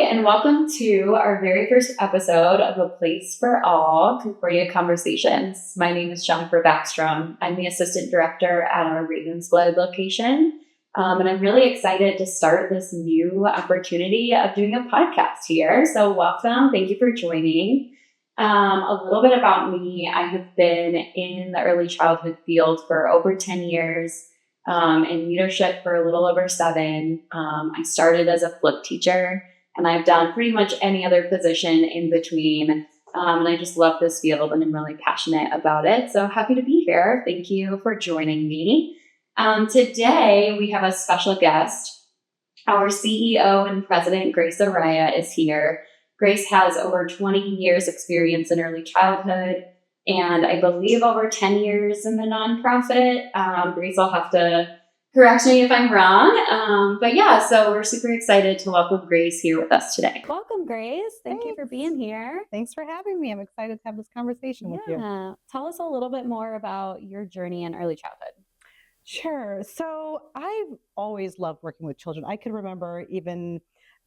and welcome to our very first episode of A Place for All, Concordia Conversations. My name is Jennifer Backstrom. I'm the Assistant Director at our Ravenswood location, and I'm really excited to start this new opportunity of doing a podcast here. So welcome. Thank you for joining. A little bit about me. I have been in the early childhood field for over 10 years. In leadership for a little over 7. I started as a flip teacher, and I've done pretty much any other position in between. And I just love this field, and I'm really passionate about it. So happy to be here. Thank you for joining me. Today, we have a special guest. Our CEO and President, Grace Araya, is here. Grace has over 20 years experience in early childhood, and I believe over 10 years in the nonprofit. Grace will have to correct me if I'm wrong. But yeah, so we're super excited to welcome Grace here with us today. Welcome, Grace. Thank you for being here. Thanks for having me. I'm excited to have this conversation with you. Tell us a little bit more about your journey in early childhood. Sure. So I've always loved working with children. I can remember even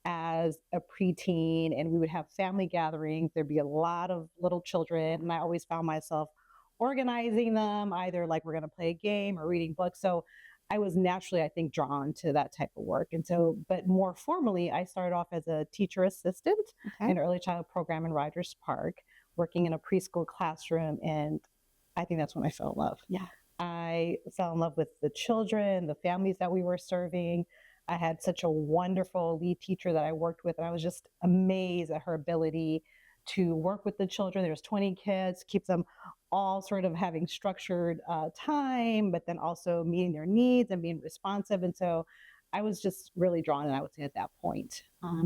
as a preteen, and we would have family gatherings. There'd be a lot of little children, and I always found myself organizing them, either like we're going to play a game or reading books. So I was naturally, I think, drawn to that type of work. And so, but more formally, I started off as a teacher assistant in early childhood program in Rogers Park, working in a preschool classroom. And I think that's when I fell in love. Yeah. I fell in love with the children, the families that we were serving. I had such a wonderful lead teacher that I worked with, and I was just amazed at her ability to work with the children. There's 20 kids, keep them all sort of having structured time, but then also meeting their needs and being responsive. And so I was just really drawn, and I would say at that point.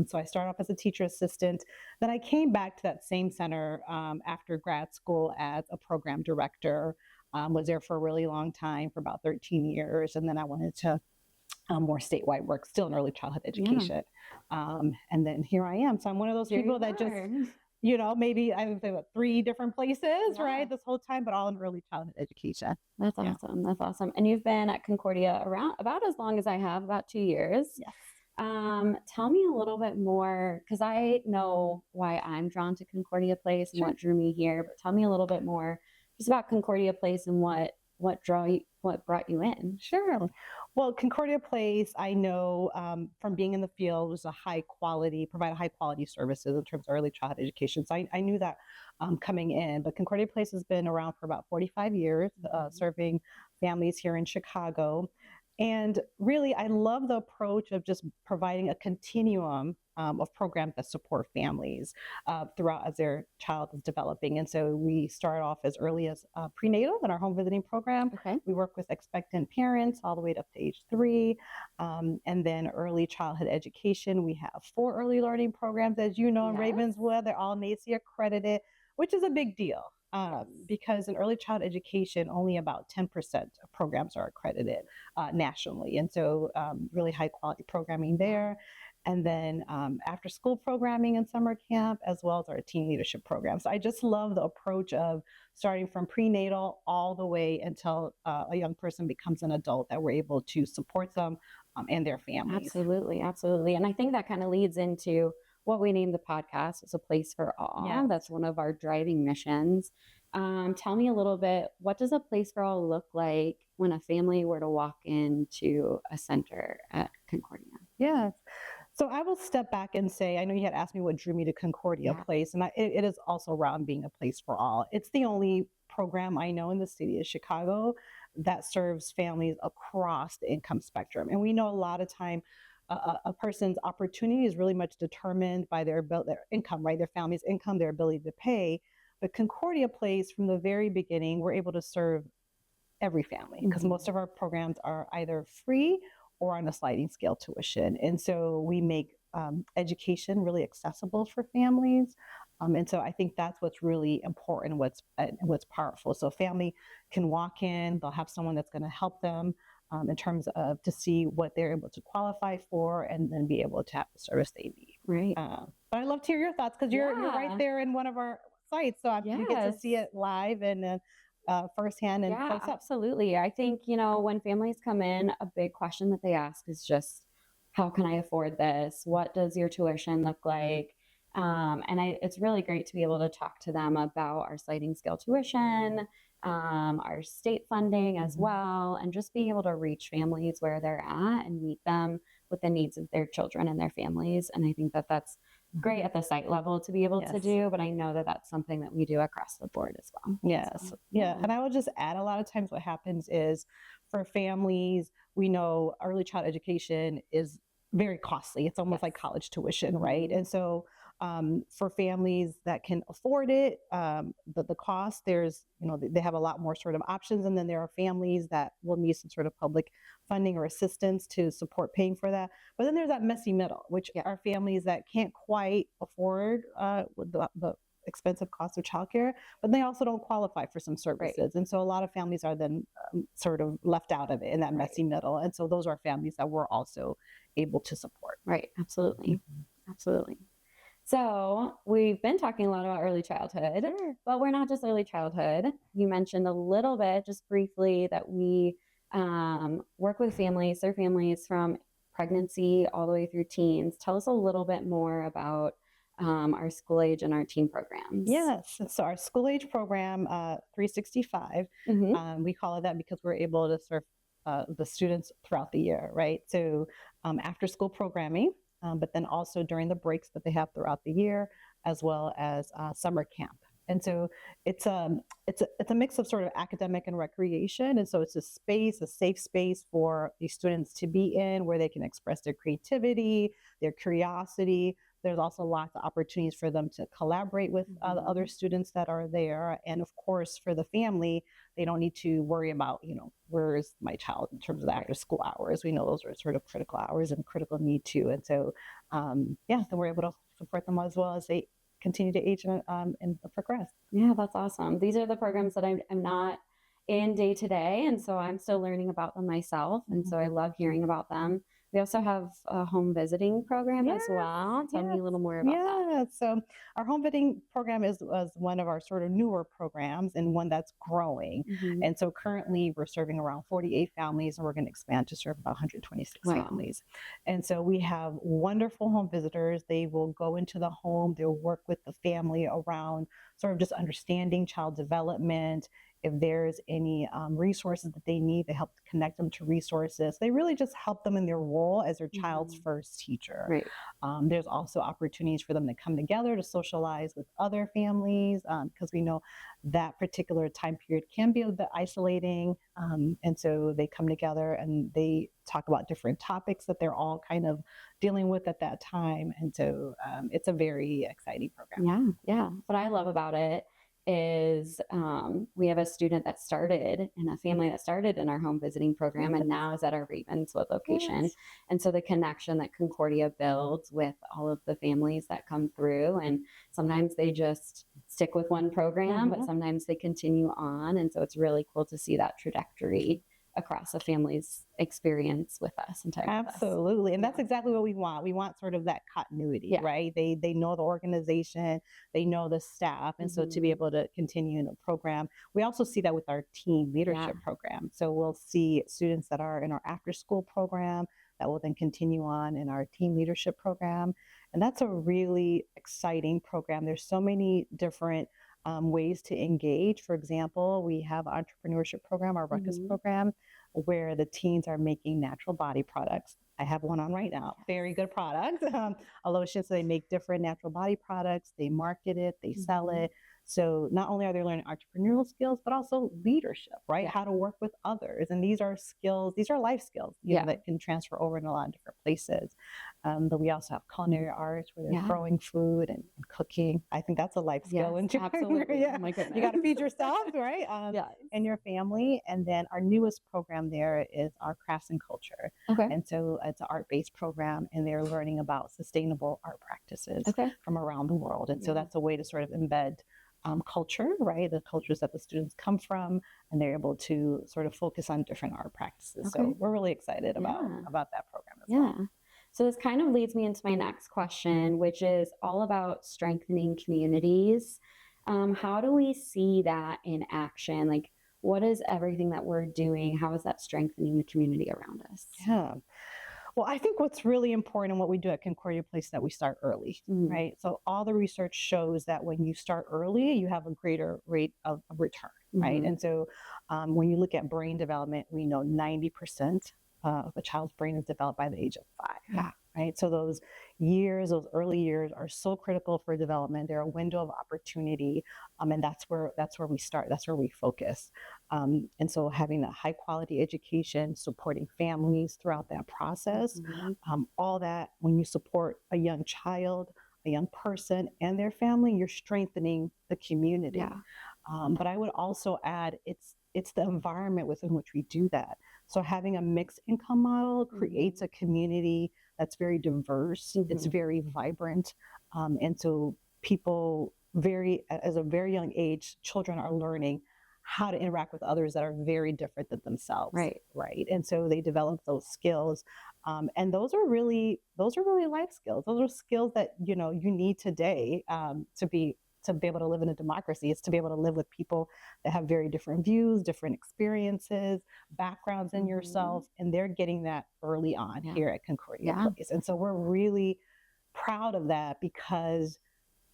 So I started off as a teacher assistant. Then I came back to that same center after grad school as a program director. Was there for a really long time, for about 13 years. And then I wanted to more statewide work, still in early childhood education. And then here I am. So I'm one of those people that just, maybe I would say 3 different places, right? This whole time, but all in early childhood education. That's awesome. That's awesome. And you've been at Concordia around about as long as I have, about 2 years. Yes. Tell me a little bit more, because I know why I'm drawn to Concordia Place and what drew me here, but tell me a little bit more just about Concordia Place and what brought you in. Sure. Well, Concordia Place, I know from being in the field, was provide high quality services in terms of early childhood education. So I knew that coming in, but Concordia Place has been around for about 45 years, serving families here in Chicago. And really, I love the approach of just providing a continuum of programs that support families throughout as their child is developing. And so we start off as early as prenatal in our home visiting program. We work with expectant parents all the way up to age 3. And then early childhood education, we have 4 early learning programs, as you know, in Ravenswood. They're all NAEYC accredited, which is a big deal. Because in early child education, only about 10% of programs are accredited nationally. And so really high quality programming there. And then after school programming and summer camp, as well as our teen leadership program. So I just love the approach of starting from prenatal all the way until a young person becomes an adult, that we're able to support them and their families. Absolutely. Absolutely. And I think that kind of leads into what we named the podcast, is A Place for All. Yes. That's one of our driving missions. Tell me a little bit, what does A Place for All look like when a family were to walk into a center at Concordia? Yes. So I will step back and say, I know you had asked me what drew me to Concordia Place, and it is also around being a place for all. It's the only program I know in the city of Chicago that serves families across the income spectrum. And we know a lot of time a person's opportunity is really much determined by their income, right? Their family's income, their ability to pay. But Concordia Place, from the very beginning, we're able to serve every family, because most of our programs are either free or on a sliding scale tuition. And so we make education really accessible for families. And so I think that's what's really important, what's powerful. So a family can walk in, they'll have someone that's going to help them in terms of to see what they're able to qualify for, and then be able to have the service they need. Right. But I'd love to hear your thoughts, because you're right there in one of our sites. So you get to see it live and firsthand and close up. Absolutely. I think, when families come in, a big question that they ask is just, how can I afford this? What does your tuition look like? It's really great to be able to talk to them about our sliding scale tuition, our state funding as well, and just being able to reach families where they're at and meet them with the needs of their children and their families. And I think that that's great at the site level to be able to Yes. do, but I know that that's something that we do across the board as well. Yes. So, Yeah. And I will just add, a lot of times what happens is for families, we know early child education is very costly. It's almost like college tuition, right? And so for families that can afford it, the cost, there's, they have a lot more sort of options. And then there are families that will need some sort of public funding or assistance to support paying for that. But then there's that messy middle, which are families that can't quite afford the expensive cost of childcare, but they also don't qualify for some services. Right. And so a lot of families are then sort of left out of it in that messy middle. And so those are families that we're also able to support. Right. Absolutely. Absolutely. So we've been talking a lot about early childhood, but we're not just early childhood. You mentioned a little bit, just briefly, that we work with families, their families from pregnancy all the way through teens. Tell us a little bit more about our school age and our teen programs. Yes. So our school age program, 365, we call it that because we're able to serve the students throughout the year, right? So after school programming, but then also during the breaks that they have throughout the year, as well as summer camp. And so it's a mix of sort of academic and recreation. And so it's a safe space for the students to be in where they can express their creativity, their curiosity. There's also lots of opportunities for them to collaborate with the other students that are there. And of course, for the family, they don't need to worry about, where is my child in terms of the after school hours. We know those are sort of critical hours and critical need too. And so, then we're able to support them as well as they continue to age and progress. Yeah, that's awesome. These are the programs that I'm not in day to day. And so I'm still learning about them myself. And so I love hearing about them. We also have a home visiting program as well. Tell me a little more about that. Yeah, so our home visiting program was one of our sort of newer programs and one that's growing. And so currently we're serving around 48 families and we're going to expand to serve about 126 families. And so we have wonderful home visitors. They will go into the home, they'll work with the family around sort of just understanding child development. If there's any resources that they need, they help connect them to resources. They really just help them in their role as their child's first teacher. Right. There's also opportunities for them to come together to socialize with other families because we know that particular time period can be a bit isolating. And so they come together and they talk about different topics that they're all kind of dealing with at that time. And so it's a very exciting program. Yeah. What I love about it is we have a student that started in a family that started in our home visiting program and now is at our Ravenswood location. And so the connection that Concordia builds with all of the families that come through, and sometimes they just stick with one program, but sometimes they continue on. And so it's really cool to see that trajectory across a family's experience with us and time. Absolutely. And that's exactly what we want. We want sort of that continuity, right? They know the organization, they know the staff. And so to be able to continue in a program, we also see that with our teen leadership program. So we'll see students that are in our after school program that will then continue on in our teen leadership program. And that's a really exciting program. There's so many different ways to engage. For example, we have an entrepreneurship program, our Ruckus program, where the teens are making natural body products. I have one on right now. Very good product. A lotion. So they make different natural body products. They market it. They sell it. So not only are they learning entrepreneurial skills, but also leadership, right? How to work with others. And these are skills, these are life skills, you know, that can transfer over in a lot of different places. But we also have culinary arts where they're growing food and cooking. I think that's a life skill. Absolutely. Oh my goodness. You got to feed yourself, right? And your family. And then our newest program there is our crafts and culture. And so it's an art-based program and they're learning about sustainable art practices from around the world. And so that's a way to sort of embed culture, right? The cultures that the students come from, and they're able to sort of focus on different art practices. So we're really excited about that program as well. So this kind of leads me into my next question, which is all about strengthening communities. How do we see that in action? Like, what is everything that we're doing? How is that strengthening the community around us? Well, I think what's really important and what we do at Concordia Place is that we start early, Mhm. right? So all the research shows that when you start early, you have a greater rate of return, right? Mhm. And so when you look at brain development, we know 90% of a child's brain is developed by the age of 5. Yeah. Right. So those years, those early years are so critical for development. They're a window of opportunity. And that's where we start. That's where we focus. And so having a high quality education, supporting families throughout that process, Mhm. all that when you support a young child, a young person and their family, you're strengthening the community. Yeah. But I would also add it's the environment within which we do that. So having a mixed income model creates a community that's very diverse. It's Mhm. very vibrant, and so people as a very young age, children are learning how to interact with others that are very different than themselves. Right. Right. And so they develop those skills, and those are really life skills. Those are skills that you need today to be able to live in a democracy. It's to be able to live with people that have very different views, different experiences, backgrounds in yourself, and they're getting that early on Yeah. here at Concordia Yeah. Place. And so we're really proud of that because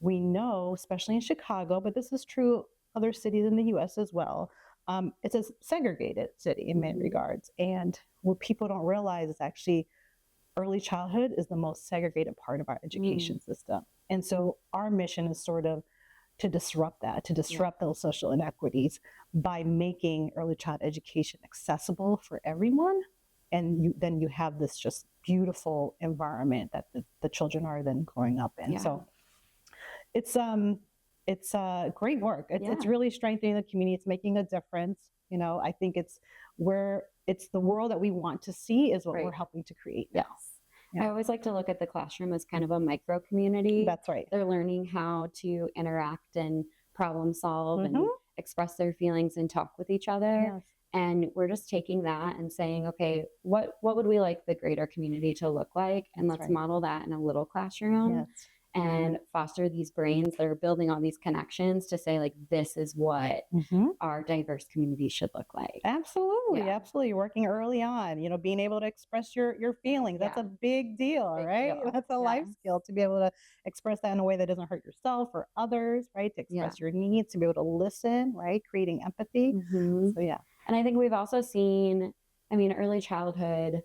we know, especially in Chicago, but this is true other cities in the US as well. It's a segregated city in many Mhm. regards. And what people don't realize is actually early childhood is the most segregated part of our education system. And so our mission is sort of to disrupt that, to disrupt those social inequities by making early child education accessible for everyone. And then you have this just beautiful environment that the children are then growing up in. Yeah. So it's great work. It's Yeah. really strengthening the community. It's making a difference. I think it's the world that we want to see is what we're Right. helping to create now. Yes. Yeah. I always like to look at the classroom as kind of a micro community. That's right. They're learning how to interact and problem solve and Mhm. express their feelings and talk with each other. Yes. And we're just taking that and saying, okay, what would we like the greater community to look like? And That's let's right. model that in a little classroom Yes. and foster these brains that are building all these connections to say, like, this is what Mhm. our diverse community should look like. Absolutely, Yeah. absolutely. You're working early on, being able to express your feelings. That's Yeah. a big deal, Big right? deal. That's a life Yes. skill to be able to express that in a way that doesn't hurt yourself or others, right? To Yeah. express your needs, to be able to listen, right? Creating empathy. Mhm. So yeah. And I think we've also seen, early childhood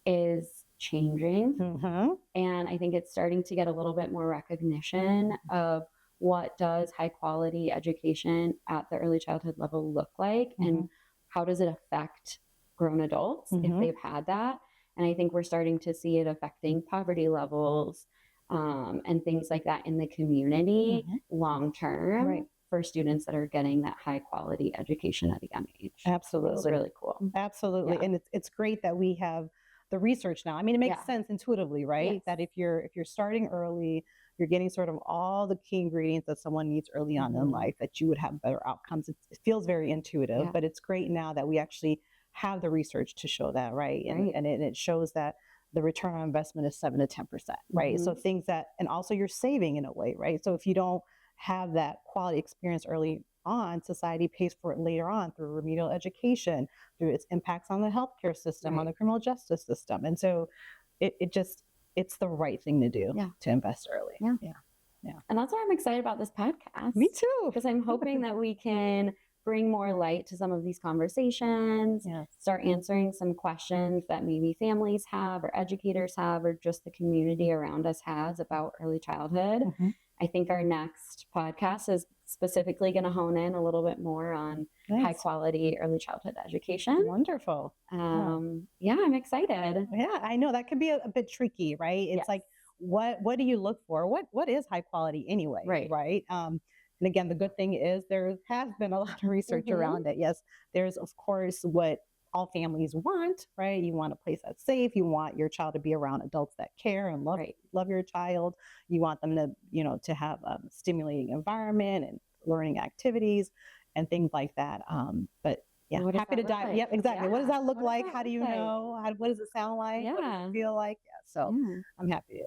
is changing. Mhm. And I think it's starting to get a little bit more recognition of what does high quality education at the early childhood level look like and how does it affect grown adults if Mhm. they've had that. And I think we're starting to see it affecting poverty levels and things like that in the community long term Right. for students that are getting that high quality education at a young age. It's Absolutely. really cool. Absolutely. Yeah. And it's great that we have the research now. I mean, it makes Yeah. sense intuitively, right? Yes. That if you're starting early, you're getting sort of all the key ingredients that someone needs early on in life, that you would have better outcomes. It feels very intuitive, Yeah. but it's great now that we actually have the research to show that, right? And Right. and it shows that the return on investment is 7 to 10%, right? So things that, and also you're saving in a way, right? So if you don't have that quality experience early on, society pays for it later on through remedial education, through its impacts on the healthcare system, on Right. the criminal justice system. And so it's the right thing to do to invest early. Yeah. Yeah. And that's why I'm excited about this podcast. Me too. Because I'm hoping that we can bring more light to some of these conversations, Yes. start answering some questions that maybe families have or educators have or just the community around us has about early childhood. I think our next podcast is specifically going to hone in a little bit more on high quality early childhood education. Wonderful. Yeah, I'm excited. Yeah, I know that can be a bit tricky, right? It's Yes. like, what do you look for? What is high quality anyway? Right. And again, the good thing is there has been a lot of research around it. Yes, there's of course what all families want, right? You want a place that's safe. You want your child to be around adults that care and love your child. You want them to have a stimulating environment and learning activities and things like that. But yeah, What does happy that to look dive. like? Yep, exactly. What does that look What does like? that How do look you like? know? What does it sound like? What does Yeah. it feel like? Yeah. So Yeah. I'm happy.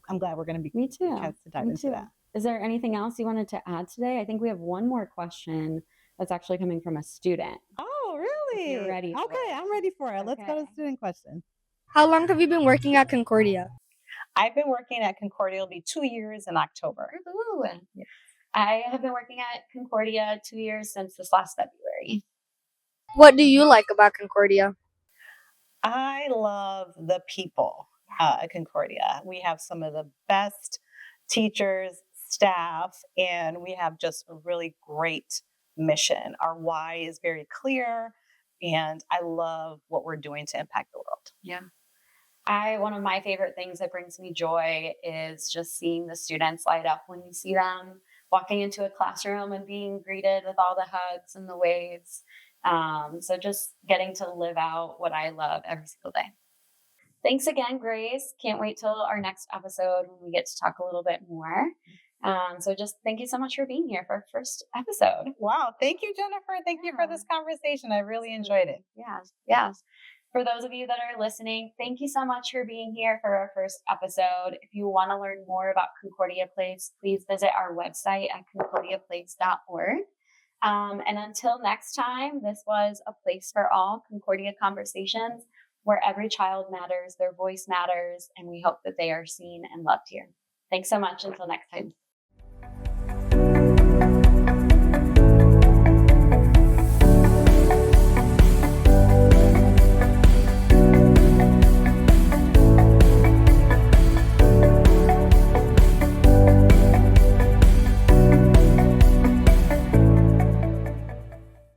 I'm glad we're going to be Me too. a chance to dive Me into too. that. Is there anything else you wanted to add today? I think we have one more question that's actually coming from a student. Oh, really? If you're ready for Okay, it. I'm ready for it. Let's go to Okay. the student question. How long have you been working at Concordia? I've been working at Concordia, it'll be 2 years in October. Ooh. I have been working at Concordia 2 years since this last February. What do you like about Concordia? I love the people at Concordia. We have some of the best teachers, staff, and we have just a really great mission. Our why is very clear, and I love what we're doing to impact the world. Yeah. One of my favorite things that brings me joy is just seeing the students light up when you see them walking into a classroom and being greeted with all the hugs and the waves. So just getting to live out what I love every single day. Thanks again, Grace. Can't wait till our next episode when we get to talk a little bit more. So just thank you so much for being here for our first episode. Wow. Thank you, Jennifer. Thank you for this conversation. I really enjoyed it. Yes. For those of you that are listening, thank you so much for being here for our first episode. If you want to learn more about Concordia Place, please visit our website at concordiaplace.org. And until next time, this was A Place for All, Concordia Conversations, where every child matters, their voice matters, and we hope that they are seen and loved here. Thanks so much. Until next time.